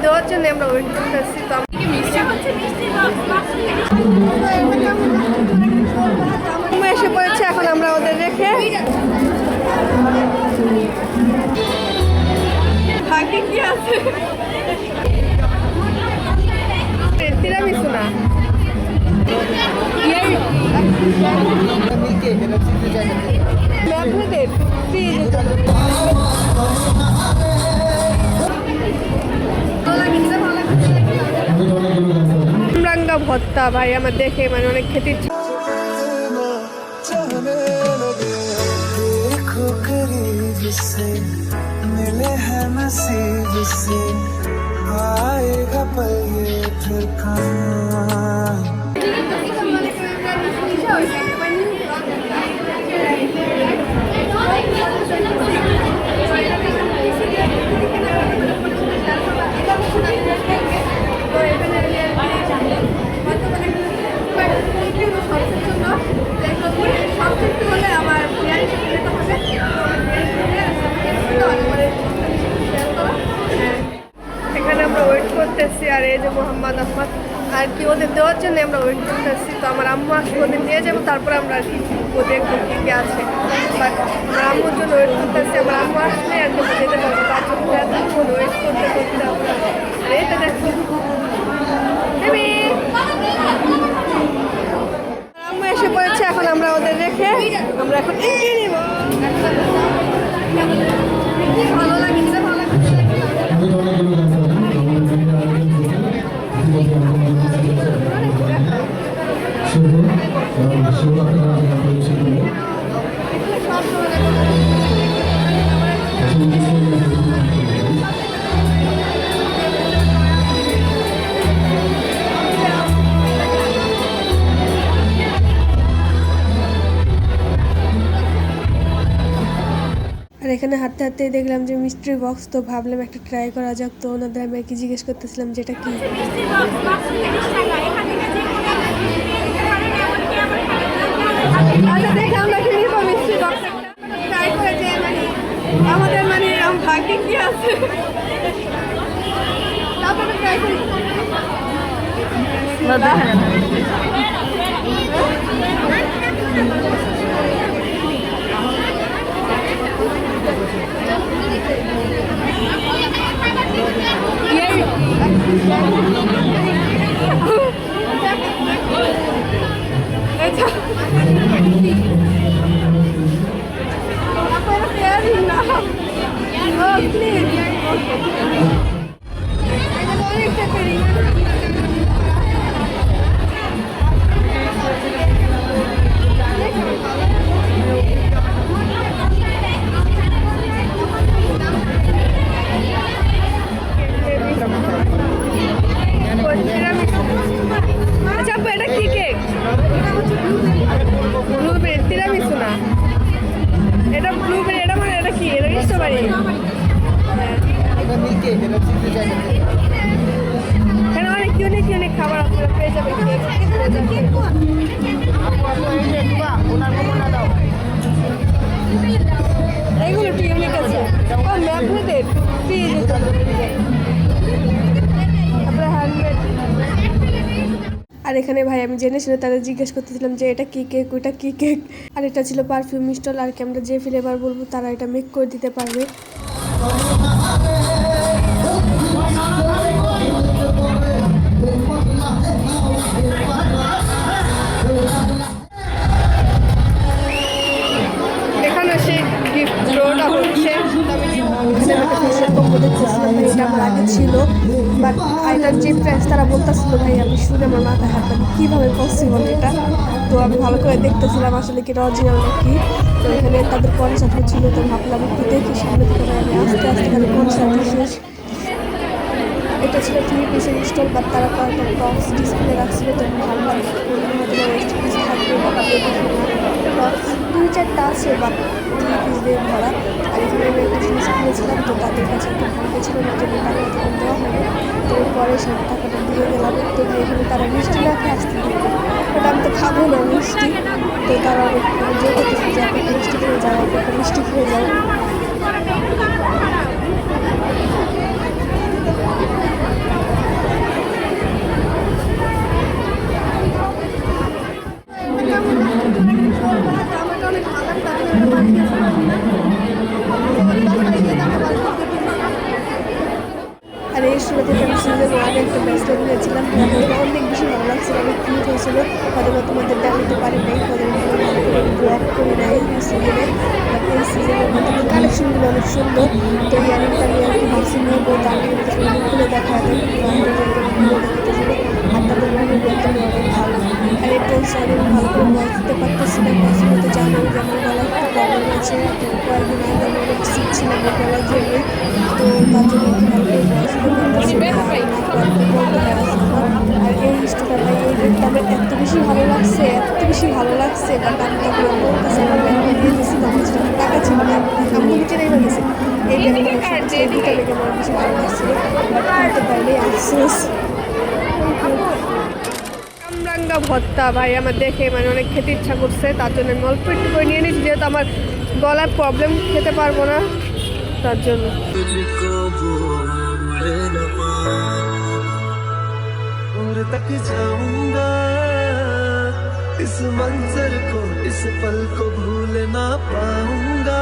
দেওয়ার জন্য আমরা ওয়েট করতেছি। তো আমরা এসে পড়েছে, এখন আমরা ওদের রেখে ভাগ্যে কি আছে তিরামিসু না রাঙ্গা ভর্তা ভাই আমার দেখে মানে অনেক খেতে ইচ্ছে। मिले हैं नसीब से आएगा पल ये फिर कहाँ। এখানে আমরা ওয়েট করতেছি, আর এই যে মোহাম্মদ আহমদ আর কি ওদের দেওয়ার জন্য আমরা ওয়েট করতেছি। তো আমার আম্মু আসলে ওদের নিয়ে যাবো, তারপরে আমরা আর কি দেখবো কী কী আছে। বাট আমার আম্মুর জন্য ওয়েট করতেছি, আমার আম্মু আসলে আর কি যেতে পারবো, তার জন্য এতক্ষণ ওয়েট করতে করতে আমরা এটা দেখছি। আম্মু এসে পড়েছে, এখন আমরা ওদের রেখে আমরা এখন এগিয়ে নিব। ভালো লাগছে, ভালো লাগছে। আর এখানে হাঁটতে হাঁটতে দেখলাম যে মিস্ট্রি বক্স, তো ভাবলাম একটা ট্রাই করা যাক। তো ওনাদের আমি আর কি জিজ্ঞেস করতেছিলাম যেটা কি। আমাদের মানে ভাগ্যে কি আছে এখানে অনেক ইউনিক ইউনিক খাবার আপনারা পেয়ে যাবেন। এইগুলো একটু ইউনিক আছে, ম্যাগনেটেড ফ্রিজ, তারপরে হ্যান্ডমেড। আর এখানে ভাই আমি জেনে শুনে তাদের জিজ্ঞেস করতেছিলাম যে এটা কি কেক, ওইটা কি কেক। আর এটা ছিল পারফিউম স্টল, আর কি আমরা যে ফ্লেভার বলবো তারা এটা মেক করে দিতে পারবে। এখানে সেই গিফট ড্রটা হচ্ছে। এটা আমার আগে ছিল, বাট এটার যে প্রাইস তারা বলতেছিল ভাই আমি শুনে আমার মাথায় হাত কীভাবে পসিবল এটা। তো আমি ভালো করে দেখতেছিলাম আসলে কি অরিজিনাল নাকি। তো এখানে তাদের কনসার্ট হচ্ছিল, তো ভাবলাম একটু দেখি সামনে থেকে আমি আস্তে আস্তে খালি কনসার্ট শেষ। এটা ছিল 3 পিসের স্টল, বাট তারা কয়েকটা বক্স ডিসপ্লে রাখছিল। তো আমি ভাবলাম ওয়েস্ট পিস থাকবে বা বক্স 2-4টা আছে, বাট 3 পিস দিয়ে ভরা। আর এখানে আমি একটা জিনিস কিনেছিলাম, তো তাদের কাছে একটু ভালো ছিল না, জন্য টাকা তখন দেওয়া হবে। তো পরে সেই টাকাটা দিয়ে গেলাম। তো এখানে তারা মিষ্টি রাখে আসতে দিল, ওটা আমি তো খাবো না মিষ্টি। তো তারা জোর করতেছে যে আপনি মিষ্টি খেয়ে যাও, আপনি মিষ্টি খেয়ে যাও। আগে একটা ব্রেসলেট নিয়েছিলাম, ব্রেসলেটটা অনেক বেশি ভালো লাগছিল, অনেক কিউট হয়েছিল। হয়তো তোমাদের দেখাতে পারি নাই, তাদের ব্লগ করি নাই এই সিজনে, বাট এই সিজনের মধ্যে কালেকশনগুলো অনেক সুন্দর। তো ইয়ারিংটা নিয়ে আর কি ভাবছি নেবো, তো আমি খুলে দেখা দেয় দেখাতেছিল। আর তাদের ভিডিওগুলো অনেক ভালো, আর এই টোনস অনেক ভালো করে ভয়েস দিতে পারতেছি না, ভয়েস দিতে জানো যে আমার গলা একটু প্রবলেম আছে। তো কয়েকদিন আগে আমি অনেক সিক ছিলাম এই গলার জন্য, তো তার জন্য একটু ভালো করে ভয়েস দিতে পারতেছি না, আর এই স্টোটা ভাই এই রেটটা আমার এত বেশি ভালো লাগছে, এত বেশি ভালো লাগছে। বাট আমি তখন বলতেছি আমার ব্যাগটা দিয়ে দিয়েছি, তখন টাকা ছিল না, আমি নিচে নেমে গেছি। এই ব্যাগটা এই দুটা লেগে আমার বেশি ভালো লাগছিল, বাট কিনতে পারলে আফসোস। কামরাঙ্গা ভর্তা ভাই আমার দেখে মানে অনেক খেতে ইচ্ছা করছে, তার জন্য আমি অল্প একটু করে নিয়ে নিচ্ছি, যেহেতু আমার গলার প্রবলেম, খেতে পারবো না তার জন্য। तुझको भूल न पाऊं और तक जाऊंगा इस मंजर को, इस पल को भूल ना पाऊंगा।